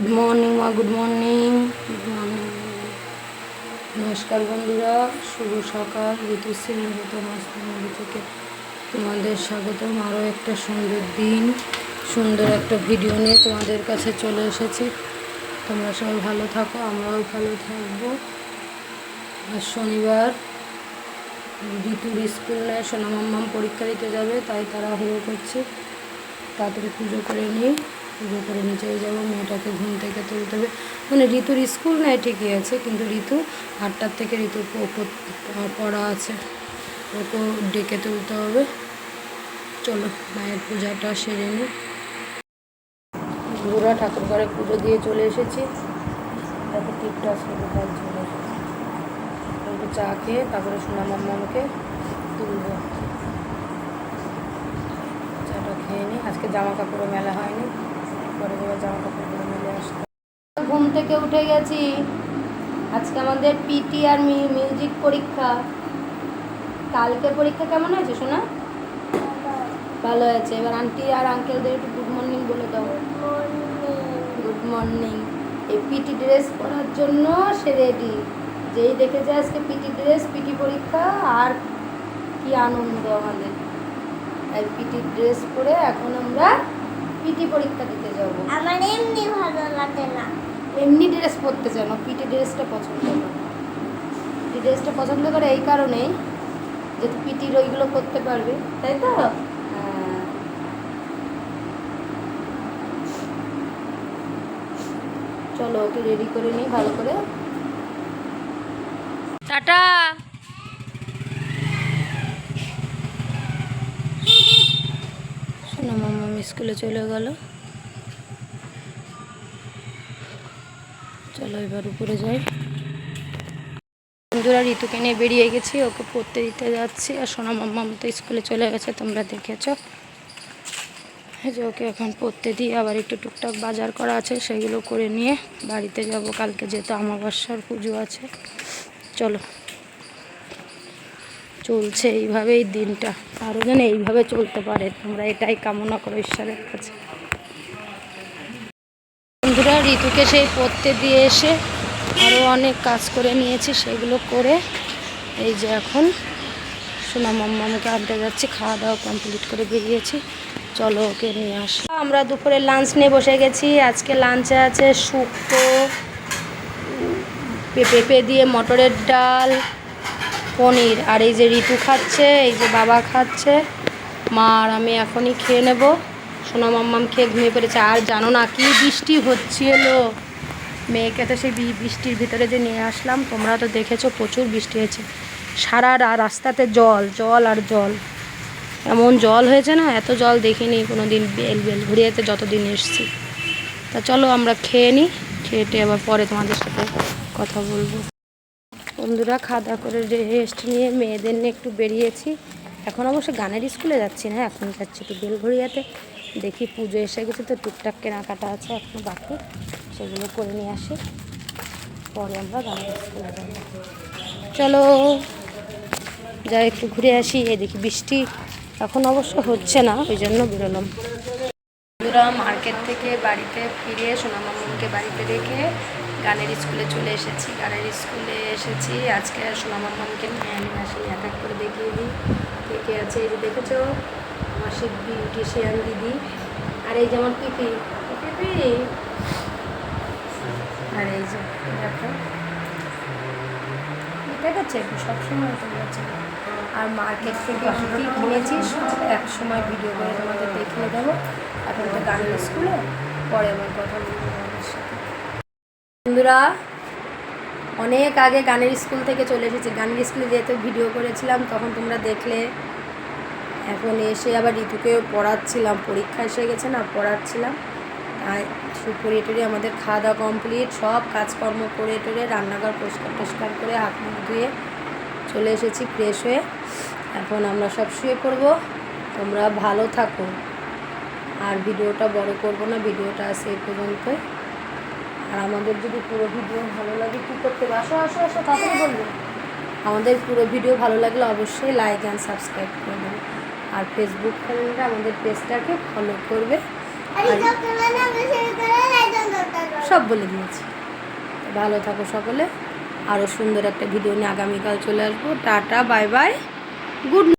Good morning মা, good morning, good morning. নমস্কার বন্ধুরা, শুভ সকাল। ঋতুশ্রী নূতন আশ্রমী থেকে তোমাদের স্বাগতম। আরও একটা সুন্দর দিন, সুন্দর একটা ভিডিও নিয়ে তোমাদের কাছে চলে এসেছি। তোমরা সবাই ভালো থাকো, আমরাও ভালো থাকবো। আজ শনিবার, ঋতুর স্কুল নেয়, সোনা মাম্মাম পরীক্ষা দিতে যাবে, তাই তাড়াহুড়ো করছে। তাড়াতাড়ি পুজো করে নিই, পুজো করে নিচে যাবো। মেয়েটাকে ঘুম থেকে তুলতে হবে, মানে ঋতুর স্কুল নেয় ঠিকই আছে, কিন্তু ঋতু 8টার থেকে ঋতুর পড়া আছে, ওকেও ডেকে তুলতে হবে। চলো মায়ের পূজাটা সেরে নিই। বুড়া ঠাকুর ঘরে পুজো দিয়ে চলে এসেছি। দেখো টিপটা শুরু কাজ চলে এসেছি। একটু চা খেয়ে তারপরে সোনা মাম্মামকে তুলবো। চাটা খেয়ে নিই। আজকে জামা কাপড়ও মেলা হয়নি, পরে এবার জামা কাপড়গুলো মেলে আসতে। ঘুম থেকে উঠে গেছি। আজকে আমাদের পিটি আর মিউজিক পরীক্ষা। কালকে পরীক্ষা কেমন হয়েছে সোনা? ভালো হয়েছে। এবার আন্টি আর আঙ্কেলদের একটু গুড মর্নিং বলে দাও। Good morning. এই পিটি ড্রেস পরার জন্য সে রেডি। যেই দেখেছে আজকে পিটি ড্রেস, পিটি পরীক্ষা, আর কি আনন্দ আমাদের। আর পিটি ড্রেস পরে এখন আমরা পিটি পরীক্ষা দিতে যাব। আমার এমনি ভালো লাগে না, এমনি ড্রেস পরতে চায় না, পিটি ড্রেসটা পছন্দ করে। পিটি ড্রেসটা পছন্দ করে এই কারণেই যে পিটির ওইগুলো করতে পারবে, তাই তো? হ্যাঁ। চলো ওকে রেডি করে নিই ভালো করে। টাটা। সোনা মাম্মাম স্কুলে চলে গেল। চলো এবার উপরে যাই। বন্ধুরা, ঋতুকে নিয়ে বেরিয়ে গেছি, ওকে পড়তে দিতে যাচ্ছি। আর সোনা মাম্মাম তো স্কুলে চলে গেছে, তোমরা দেখেছ। এই যে ওকে এখন পড়তে দিয়ে আবার একটু টুকটাক বাজার করা আছে, সেগুলো করে নিয়ে বাড়িতে যাব। কালকে যেহেতু আমাবস্যার পুজো আছে। চলো, চলছে এইভাবেই দিনটা, আরও যেন এইভাবে চলতে পারে, তোমরা এটাই কামনা করো ঈশ্বরের কাছে। বন্ধুরা, ঋতুকে সেই পড়তে দিয়ে এসে আরও অনেক কাজ করে নিয়েছি, সেগুলো করে এই যে এখন সোনা মাম্মামকে আনতে যাচ্ছি। খাওয়া দাওয়া কমপ্লিট করে বেরিয়েছি। চলো ওকে নিয়ে আসি। আমরা দুপুরে লাঞ্চ নিয়ে বসে গেছি। আজকে লাঞ্চে আছে শুক্তো, পেঁপে দিয়ে মটরের ডাল, পনির। আর এই যে ঋতু খাচ্ছে, এই যে বাবা খাচ্ছে, মা আর আমি এখনই খেয়ে নেব। সোনা মাম্মাম খেয়ে ঘুমিয়ে পড়েছে। আর জানো না কি বৃষ্টি হচ্ছিল, মেয়েকে তো সেই বৃষ্টির ভিতরে যে নিয়ে আসলাম, তোমরা তো দেখেছো প্রচুর বৃষ্টি হয়েছে। সারা রাস্তাতে জল জল আর জল, এমন জল হয়েছে না, এত জল দেখিনি কোনো দিন বেলঘড়িয়াতে যতদিন এসছি। তা চলো আমরা খেয়ে নিই, খেয়েটে আবার পরে তোমাদের সাথে কথা বলবো। বন্ধুরা, খাওয়া দাওয়া করে রেস্ট নিয়ে মেয়েদের নিয়ে একটু বেরিয়েছি। এখন অবশ্য গানের স্কুলে যাচ্ছি না, এখন যাচ্ছি একটু বেলঘড়িয়াতে। দেখি পুজো এসে গেছে তো, টুকটাক কেনাকাটা আছে এখনও বাকি, সেগুলো করে নিয়ে আসি, পরে আমরা গানের স্কুলে যাব। চলো যাই একটু ঘুরে আসি। এই দেখি বৃষ্টি এখন অবশ্য হচ্ছে না, ওই জন্য বেরোলাম। বন্ধুরা, মার্কেট থেকে বাড়িতে ফিরে সোনা মাম্মামকে বাড়িতে রেখে গানের স্কুলে চলে এসেছি। গানের স্কুলে এসেছি আজকে। সোনা মাম্মামকে নিয়ে আমি আসি, এক এক করে দেখিয়ে দিই কে কে আছে। এই যে দেখেছো আমার সেই বিউটিশিয়ান দিদি, আর এই যে আমার পিপি পিপি, আর এই যে দেখো ঠিক আছে, সবসময় তো বলছে। আর মার্কেট থেকে কী কী কিনেছি সব এক সময় ভিডিও করে তোমাদের দেখিয়ে দেবো। এখন তো গানের স্কুলে, পরে আমার কথা বলবো আমাদের সাথে। বন্ধুরা, অনেক আগে গানের স্কুল থেকে চলে এসেছি। গানের স্কুলে যেহেতু ভিডিও করেছিলাম তখন তোমরা দেখলে। এখন এসে আবার ঋতুকে পড়াচ্ছিলাম, পরীক্ষা এসে গেছে না, পড়াচ্ছিলাম। আর পড়িয়ে টড়িয়ে আমাদের খাওয়া দাওয়া কমপ্লিট, সব কাজকর্ম করে টরে রান্নাঘর পরিষ্কার করে হাত মুখ ধুয়ে চলে এসেছি ফ্রেশ হয়ে। এখন আমরা সব শুয়ে পড়বো। তোমরা ভালো থাকো, আর ভিডিওটা বড় করব না, ভিডিওটা আছে এই পর্যন্তই। আর আমাদের যদি পুরো ভিডিও ভালো লাগে, কী করতে হবে? আসো আসো আসো, তাড়াতাড়ি বলবো। আমাদের পুরো ভিডিও ভালো লাগলে অবশ্যই লাইক অ্যান্ড সাবস্ক্রাইব করে দেবে। আর ফেসবুক ফ্রেন্ডরা আমাদের পেজটাকে ফলো করবে। আরে যখন না বেশি করে লাইজন দরকার সব বলে দিয়েছি। ভালো থাকো সকলে, আরও সুন্দর একটা ভিডিও নিয়ে আগামীকাল চলে আসবো। Tata, bye bye, good.